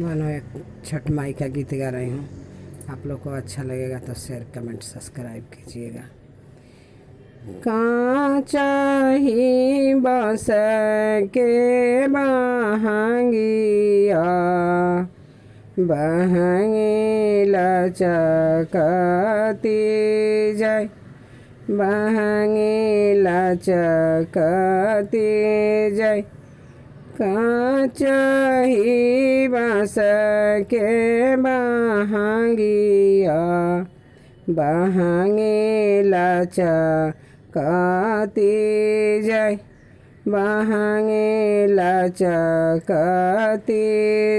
मानो एक छठ माई का गीत गा रही हूँ। आप लोग को अच्छा लगेगा तो शेयर कमेंट सब्सक्राइब कीजिएगा। कांचा बस के बहंगिया बहंगी लचकती जाय बहंगी लचकती जाय कांचा बस के बहंगिया बहंगी लचकती जाय बहंगी लचकती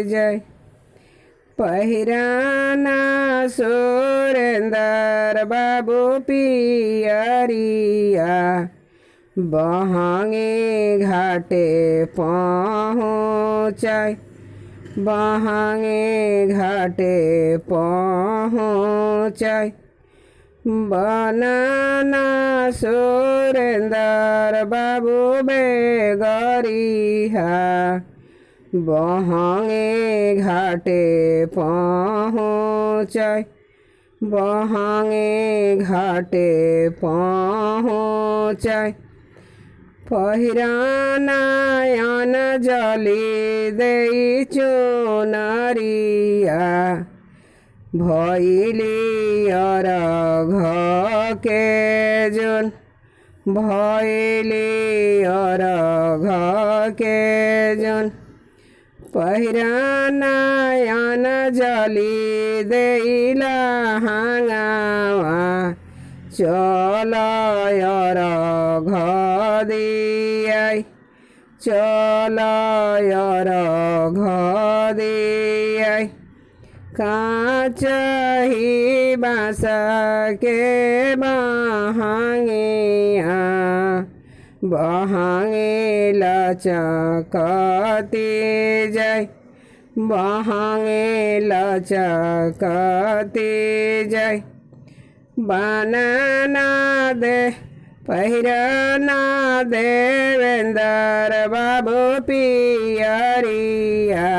जाय पहिराना सुरेंदर बाबू पियरिया बहंगी घाटे पहुँचाय बहंगी घाटे पहुँचाय बनाना सुरेंदर बाबू बेगरिया बहंगी घाटे पहुँचाय बहंगी घाटे पहुँचाय पहिरानायन जली देई चुनरिया भैली अरघ के जुन भैली अरघ के जुन पहिरानायन जली देला हांगावा चल अरघ दियाई चल अरघ दियाई कांचा बास के बहंगिया बहंगी लचकती जाय बहंगी लचकती जाय बनाना दे पहिरना देवेंदर बाबू पियरिया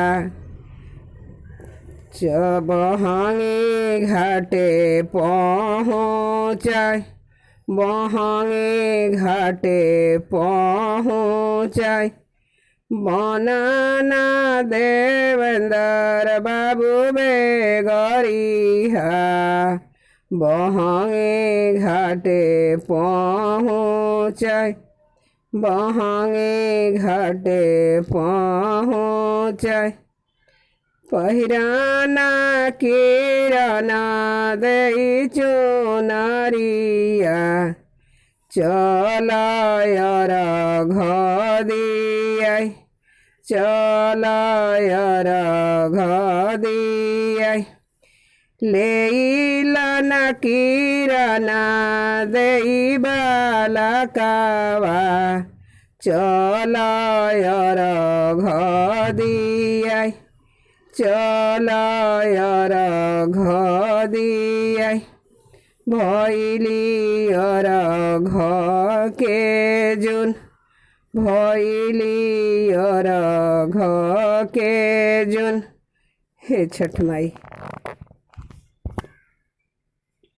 बहंगी घाटे पहुँचाय बहंगी घाटे पहुँचाय बनाना देवेंदर बाबू बेगरिया बहंगी घाटे पहुँचाय बहंगी घाटे पहुँचाय पहिराना किरणा देई चुनरिया चल अरघ दियाई चल अरघ दियाई लेइलन किरणा देई बालकावा चल अरघ दियाई चल अरघ दियाई भैली अरघ के जुन भैली अरघ के जुन। हे छठ माई।